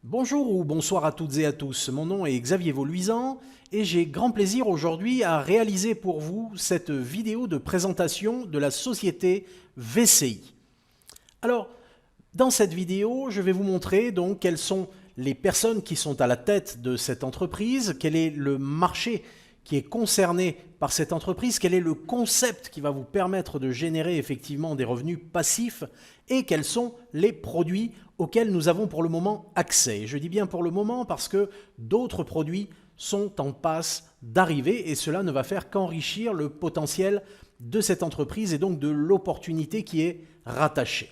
Bonjour ou bonsoir à toutes et à tous, mon nom est Xavier Vauluisan et j'ai grand plaisir aujourd'hui à réaliser pour vous cette vidéo de présentation de la société VCI. Alors, dans cette vidéo, je vais vous montrer donc quelles sont les personnes qui sont à la tête de cette entreprise, quel est le marché qui est concerné par cette entreprise, quel est le concept qui va vous permettre de générer effectivement des revenus passifs et quels sont les produits auxquels nous avons pour le moment accès. Je dis bien pour le moment parce que d'autres produits sont en passe d'arriver et cela ne va faire qu'enrichir le potentiel de cette entreprise et donc de l'opportunité qui est rattachée.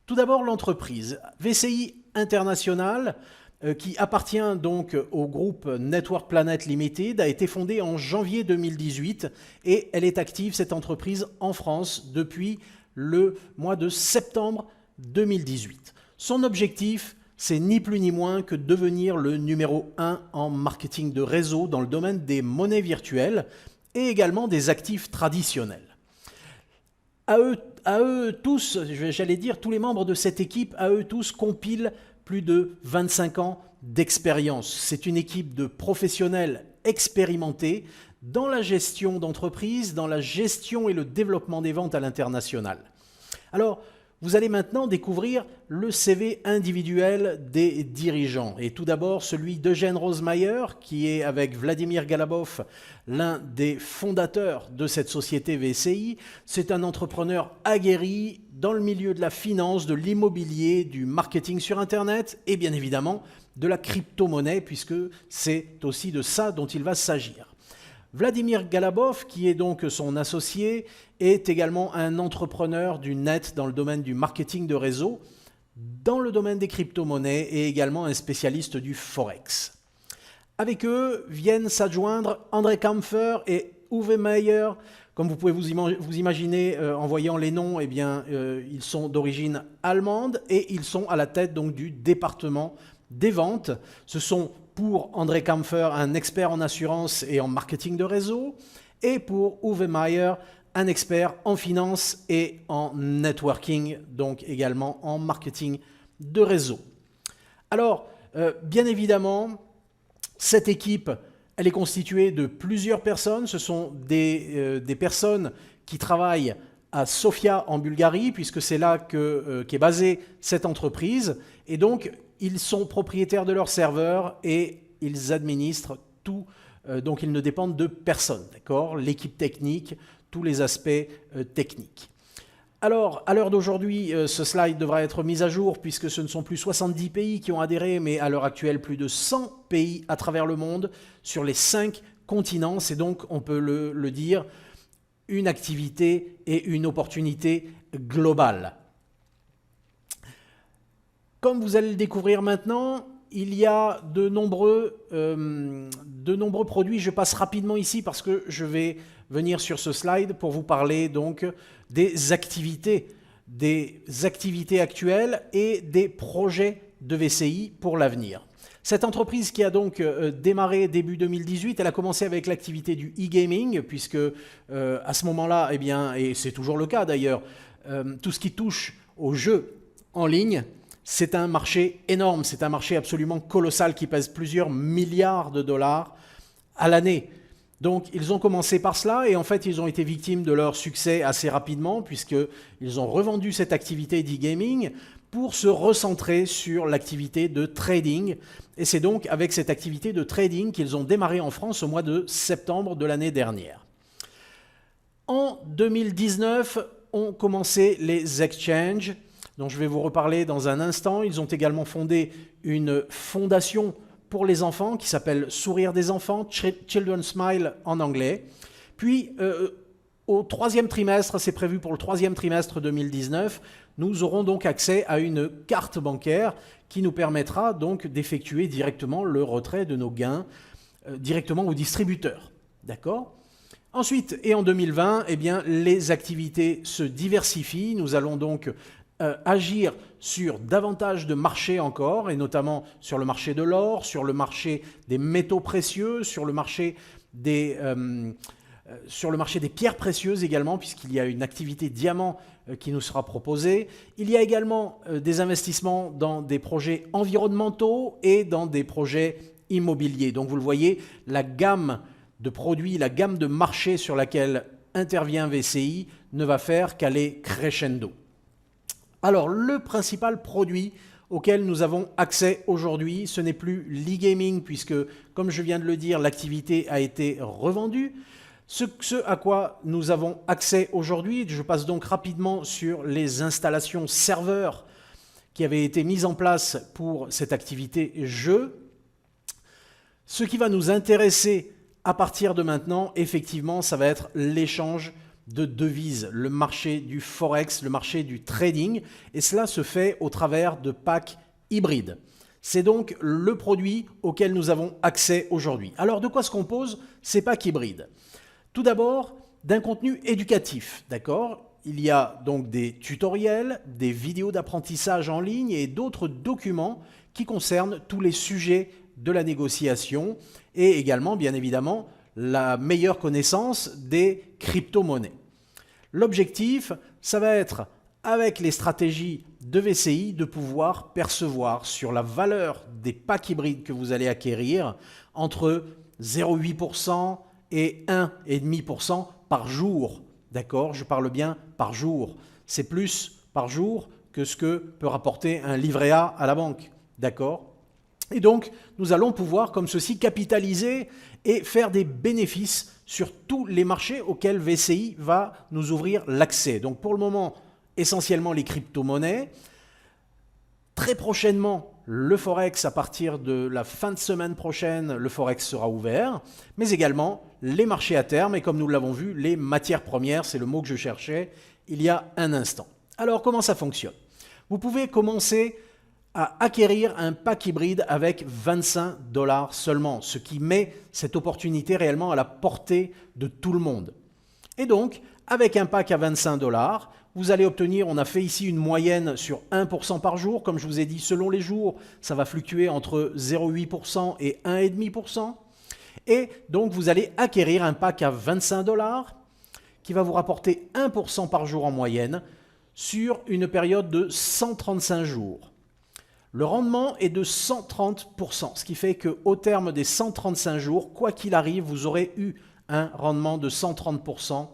Tout d'abord l'entreprise VCI International qui appartient donc au groupe Network Planet Limited, a été fondée en janvier 2018 et elle est active, cette entreprise, en France depuis le mois de septembre 2018. Son objectif, c'est ni plus ni moins que devenir le numéro 1 en marketing de réseau dans le domaine des monnaies virtuelles et également des actifs traditionnels. À eux tous, j'allais dire, tous les membres de cette équipe, à eux tous, compilent plus de 25 ans d'expérience. C'est une équipe de professionnels expérimentés dans la gestion d'entreprise, dans la gestion et le développement des ventes à l'international. Alors, vous allez maintenant découvrir le CV individuel des dirigeants. Et tout d'abord, celui d'Eugène Rosemeyer, qui est avec Vladimir Galabov, l'un des fondateurs de cette société VCI. C'est un entrepreneur aguerri dans le milieu de la finance, de l'immobilier, du marketing sur Internet et bien évidemment de la crypto-monnaie, puisque c'est aussi de ça dont il va s'agir. Vladimir Galabov, qui est donc son associé, est également un entrepreneur du net dans le domaine du marketing de réseau, dans le domaine des crypto-monnaies et également un spécialiste du Forex. Avec eux viennent s'adjoindre André Kampfer et Uwe Meyer. Comme vous pouvez vous imaginer en voyant les noms, eh bien, ils sont d'origine allemande et ils sont à la tête donc, du département des ventes. Ce sont pour André Kampfer, un expert en assurance et en marketing de réseau, et pour Uwe Meyer, un expert en finance et en networking, donc également en marketing de réseau. Alors, bien évidemment, cette équipe, elle est constituée de plusieurs personnes. Ce sont des personnes qui travaillent à Sofia en Bulgarie, puisque c'est là qu'est basée cette entreprise. Et donc, ils sont propriétaires de leur serveur et ils administrent tout. Donc, ils ne dépendent de personne, d'accord ? L'équipe technique, tous les aspects techniques. Alors, à l'heure d'aujourd'hui, ce slide devra être mis à jour puisque ce ne sont plus 70 pays qui ont adhéré, mais à l'heure actuelle, plus de 100 pays à travers le monde sur les 5 continents. C'est donc, on peut le dire, une activité et une opportunité globale. Comme vous allez le découvrir maintenant, il y a de nombreux produits. Je passe rapidement ici parce que je vais venir sur ce slide pour vous parler donc des activités actuelles et des projets de VCI pour l'avenir. Cette entreprise qui a donc démarré début 2018, elle a commencé avec l'activité du e-gaming, puisque à ce moment-là, eh bien, et c'est toujours le cas d'ailleurs, tout ce qui touche aux jeux en ligne, c'est un marché énorme, c'est un marché absolument colossal qui pèse plusieurs milliards de dollars à l'année. Donc, ils ont commencé par cela et en fait, ils ont été victimes de leur succès assez rapidement puisqu'ils ont revendu cette activité d'e-gaming pour se recentrer sur l'activité de trading. Et c'est donc avec cette activité de trading qu'ils ont démarré en France au mois de septembre de l'année dernière. En 2019, ont commencé les exchanges, dont je vais vous reparler dans un instant. Ils ont également fondé une fondation pour les enfants qui s'appelle Sourire des enfants, Children's Smile en anglais. Puis, au troisième trimestre, c'est prévu pour le troisième trimestre 2019, nous aurons donc accès à une carte bancaire qui nous permettra donc d'effectuer directement le retrait de nos gains directement au distributeur. D'accord ? Ensuite, et en 2020, eh bien, les activités se diversifient. Nous allons donc agir sur davantage de marchés encore, et notamment sur le marché de l'or, sur le marché des métaux précieux, sur le marché des sur le marché des pierres précieuses également, puisqu'il y a une activité diamant qui nous sera proposée. Il y a également des investissements dans des projets environnementaux et dans des projets immobiliers. Donc vous le voyez, la gamme de produits, la gamme de marchés sur laquelle intervient VCI ne va faire qu'aller crescendo. Alors, le principal produit auquel nous avons accès aujourd'hui, ce n'est plus l'e-gaming, puisque, comme je viens de le dire, l'activité a été revendue. Ce à quoi nous avons accès aujourd'hui, je passe donc rapidement sur les installations serveurs qui avaient été mises en place pour cette activité jeu. Ce qui va nous intéresser à partir de maintenant, effectivement, ça va être l'échange de devises, le marché du forex, le marché du trading, et cela se fait au travers de packs hybrides. C'est donc le produit auquel nous avons accès aujourd'hui. Alors de quoi se composent ces packs hybrides? Tout d'abord, d'un contenu éducatif, d'accord? Il y a donc des tutoriels, des vidéos d'apprentissage en ligne et d'autres documents qui concernent tous les sujets de la négociation et également, bien évidemment, la meilleure connaissance des crypto-monnaies. L'objectif, ça va être, avec les stratégies de VCI, de pouvoir percevoir sur la valeur des packs hybrides que vous allez acquérir entre 0,8% et 1,5% par jour. D'accord? Je parle bien par jour. C'est plus par jour que ce que peut rapporter un livret A à la banque. D'accord? Et donc, nous allons pouvoir, comme ceci, capitaliser et faire des bénéfices sur tous les marchés auxquels VCI va nous ouvrir l'accès. Donc, pour le moment, essentiellement les crypto-monnaies. Très prochainement, le Forex, à partir de la fin de semaine prochaine, le Forex sera ouvert, mais également les marchés à terme et comme nous l'avons vu, les matières premières, c'est le mot que je cherchais il y a un instant. Alors, comment ça fonctionne? Vous pouvez commencer à acquérir un pack hybride avec 25 $ seulement, ce qui met cette opportunité réellement à la portée de tout le monde. Et donc, avec un pack à 25 $, vous allez obtenir, on a fait ici une moyenne sur 1% par jour, comme je vous ai dit, selon les jours, ça va fluctuer entre 0,8% et 1,5%. Et donc, vous allez acquérir un pack à 25 $ qui va vous rapporter 1% par jour en moyenne sur une période de 135 jours. Le rendement est de 130%, ce qui fait qu'au terme des 135 jours, quoi qu'il arrive, vous aurez eu un rendement de 130%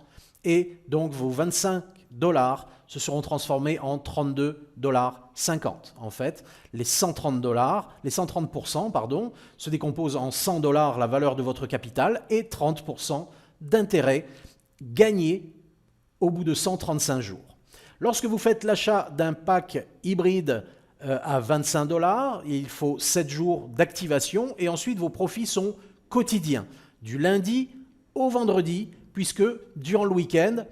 et donc vos 25 $ se seront transformés en 32,50 $. En fait, les 130%, pardon, se décomposent en 100 $ la valeur de votre capital et 30% d'intérêt gagné au bout de 135 jours. Lorsque vous faites l'achat d'un pack hybride à 25 $, il faut 7 jours d'activation et ensuite vos profits sont quotidiens, du lundi au vendredi, puisque durant le week-end,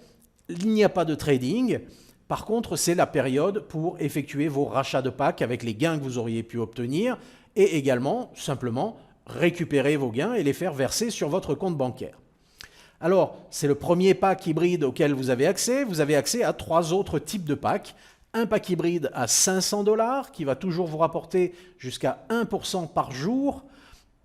il n'y a pas de trading. Par contre, c'est la période pour effectuer vos rachats de packs avec les gains que vous auriez pu obtenir et également, simplement, récupérer vos gains et les faire verser sur votre compte bancaire. Alors, c'est le premier pack hybride auquel vous avez accès. Vous avez accès à 3 autres types de packs. Un pack hybride à 500 $ qui va toujours vous rapporter jusqu'à 1% par jour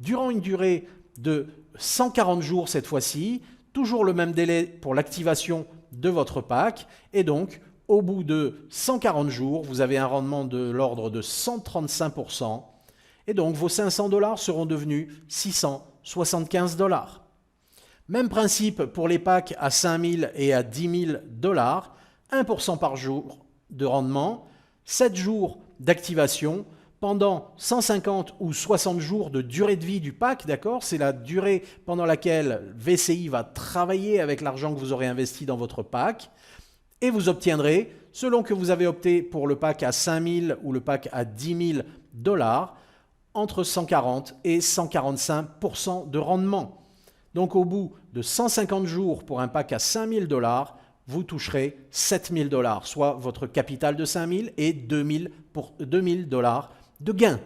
durant une durée de 140 jours cette fois-ci, toujours le même délai pour l'activation de votre pack et donc au bout de 140 jours, vous avez un rendement de l'ordre de 135% et donc vos 500 $ seront devenus 675 $. Même principe pour les packs à 5 000 et à 10 000 $, 1% par jour de rendement, 7 jours d'activation pendant 150 ou 60 jours de durée de vie du pack, d'accord? C'est la durée pendant laquelle VCI va travailler avec l'argent que vous aurez investi dans votre pack et vous obtiendrez, selon que vous avez opté pour le pack à 5 000 ou le pack à 10 000 $, entre 140 et 145% de rendement. Donc au bout de 150 jours pour un pack à 5 000 $, vous toucherez 7 000 $, soit votre capital de 5 000 et 2 000 $ de gain.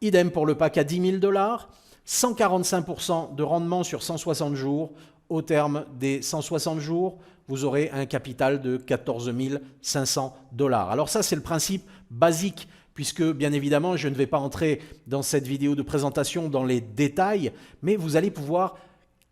Idem pour le pack à 10 000 $, 145% de rendement sur 160 jours. Au terme des 160 jours, vous aurez un capital de 14 500 $. Alors ça, c'est le principe basique, puisque bien évidemment, je ne vais pas entrer dans cette vidéo de présentation dans les détails, mais vous allez pouvoir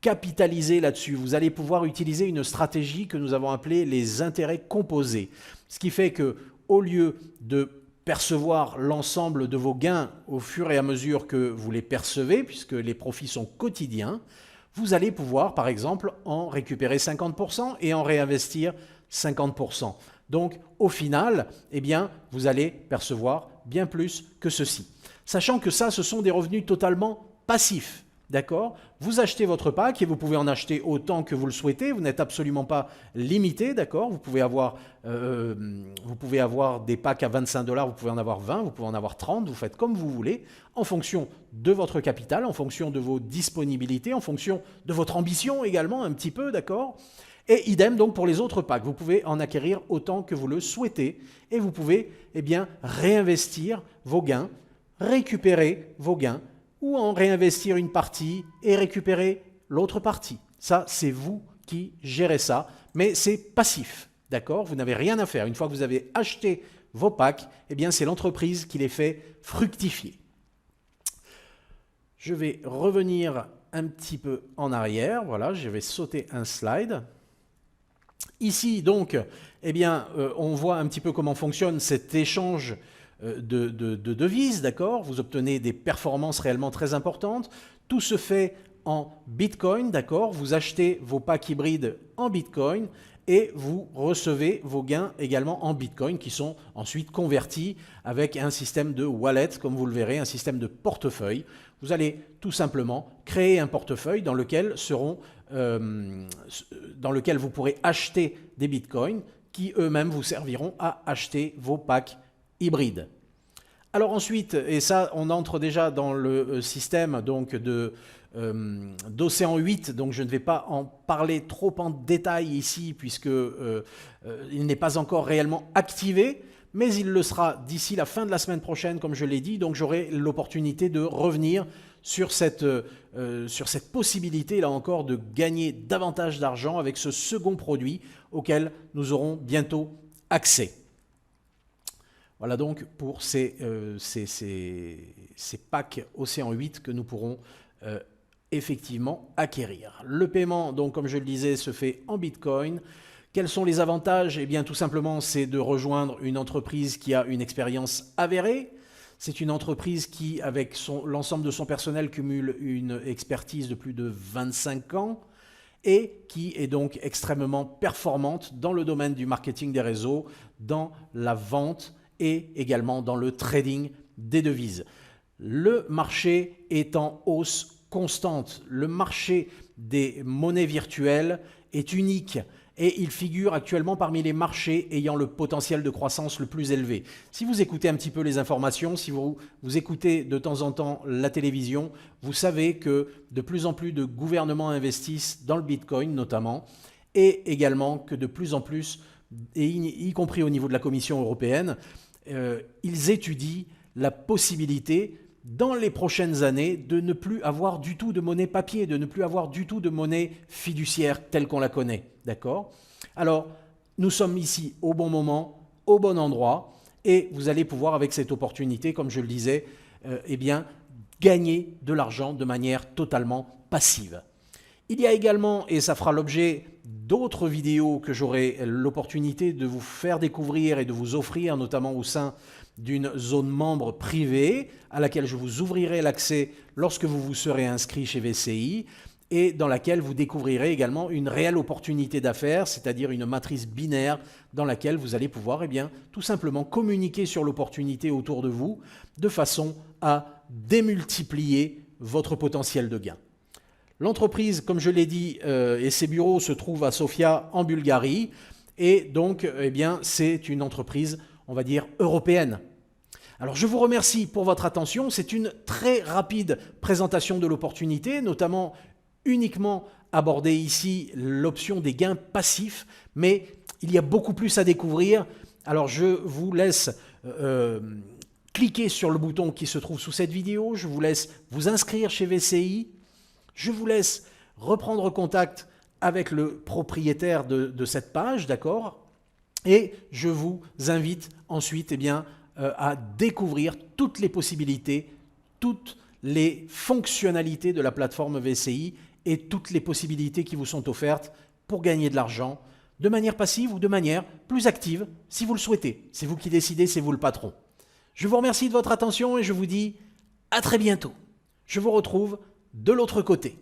capitaliser là-dessus. Vous allez pouvoir utiliser une stratégie que nous avons appelée les intérêts composés. Ce qui fait que au lieu de percevoir l'ensemble de vos gains au fur et à mesure que vous les percevez, puisque les profits sont quotidiens, vous allez pouvoir, par exemple, en récupérer 50% et en réinvestir 50%. Donc, au final, eh bien, vous allez percevoir bien plus que ceci. Sachant que ça, ce sont des revenus totalement passifs. D'accord? Vous achetez votre pack et vous pouvez en acheter autant que vous le souhaitez. Vous n'êtes absolument pas limité, d'accord? Vous pouvez avoir des packs à 25 $, vous pouvez en avoir 20, vous pouvez en avoir 30, vous faites comme vous voulez, en fonction de votre capital, en fonction de vos disponibilités, en fonction de votre ambition également, un petit peu, d'accord? Et idem donc pour les autres packs. Vous pouvez en acquérir autant que vous le souhaitez et vous pouvez eh bien, réinvestir vos gains, récupérer vos gains, ou en réinvestir une partie et récupérer l'autre partie. Ça, c'est vous qui gérez ça, mais c'est passif, d'accord? Vous n'avez rien à faire. Une fois que vous avez acheté vos packs, eh bien, c'est l'entreprise qui les fait fructifier. Je vais revenir un petit peu en arrière. Voilà, je vais sauter un slide. Ici, donc, eh bien, on voit un petit peu comment fonctionne cet échange de devises, d'accord? Vous obtenez des performances réellement très importantes. Tout se fait en Bitcoin, d'accord? Vous achetez vos packs hybrides en Bitcoin et vous recevez vos gains également en Bitcoin qui sont ensuite convertis avec un système de wallet, comme vous le verrez, un système de portefeuille. Vous allez tout simplement créer un portefeuille dans lequel vous pourrez acheter des Bitcoins qui eux-mêmes vous serviront à acheter vos packs hybride. Alors ensuite, et ça on entre déjà dans le système donc d'Océan 8, donc je ne vais pas en parler trop en détail ici puisque il n'est pas encore réellement activé, mais il le sera d'ici la fin de la semaine prochaine comme je l'ai dit, donc j'aurai l'opportunité de revenir sur cette possibilité là encore de gagner davantage d'argent avec ce second produit auquel nous aurons bientôt accès. Voilà donc pour ces packs Océan 8 que nous pourrons effectivement acquérir. Le paiement, donc comme je le disais, se fait en Bitcoin. Quels sont les avantages? Eh bien tout simplement, c'est de rejoindre une entreprise qui a une expérience avérée. C'est une entreprise qui, avec l'ensemble de son personnel, cumule une expertise de plus de 25 ans et qui est donc extrêmement performante dans le domaine du marketing des réseaux, dans la vente et également dans le trading des devises. Le marché est en hausse constante. Le marché des monnaies virtuelles est unique et il figure actuellement parmi les marchés ayant le potentiel de croissance le plus élevé. Si vous écoutez un petit peu les informations, si vous écoutez de temps en temps la télévision, vous savez que de plus en plus de gouvernements investissent dans le Bitcoin notamment et également que de plus en plus, et y compris au niveau de la Commission européenne, ils étudient la possibilité dans les prochaines années de ne plus avoir du tout de monnaie papier, de ne plus avoir du tout de monnaie fiduciaire telle qu'on la connaît. D'accord? Alors, nous sommes ici au bon moment, au bon endroit, et vous allez pouvoir, avec cette opportunité, comme je le disais, eh bien, gagner de l'argent de manière totalement passive. Il y a également, et ça fera l'objet d'autres vidéos que j'aurai l'opportunité de vous faire découvrir et de vous offrir, notamment au sein d'une zone membre privée à laquelle je vous ouvrirai l'accès lorsque vous vous serez inscrit chez VCI et dans laquelle vous découvrirez également une réelle opportunité d'affaires, c'est-à-dire une matrice binaire dans laquelle vous allez pouvoir eh bien, tout simplement communiquer sur l'opportunité autour de vous de façon à démultiplier votre potentiel de gain. L'entreprise, comme je l'ai dit, et ses bureaux se trouvent à Sofia en Bulgarie et donc eh bien, c'est une entreprise, on va dire, européenne. Alors je vous remercie pour votre attention, c'est une très rapide présentation de l'opportunité, notamment uniquement aborder ici l'option des gains passifs, mais il y a beaucoup plus à découvrir. Alors je vous laisse cliquer sur le bouton qui se trouve sous cette vidéo, je vous laisse vous inscrire chez VCI, je vous laisse reprendre contact avec le propriétaire de cette page, d'accord? Et je vous invite ensuite eh bien, à découvrir toutes les possibilités, toutes les fonctionnalités de la plateforme VCI et toutes les possibilités qui vous sont offertes pour gagner de l'argent, de manière passive ou de manière plus active, si vous le souhaitez. C'est vous qui décidez, c'est vous le patron. Je vous remercie de votre attention et je vous dis à très bientôt. Je vous retrouve de l'autre côté.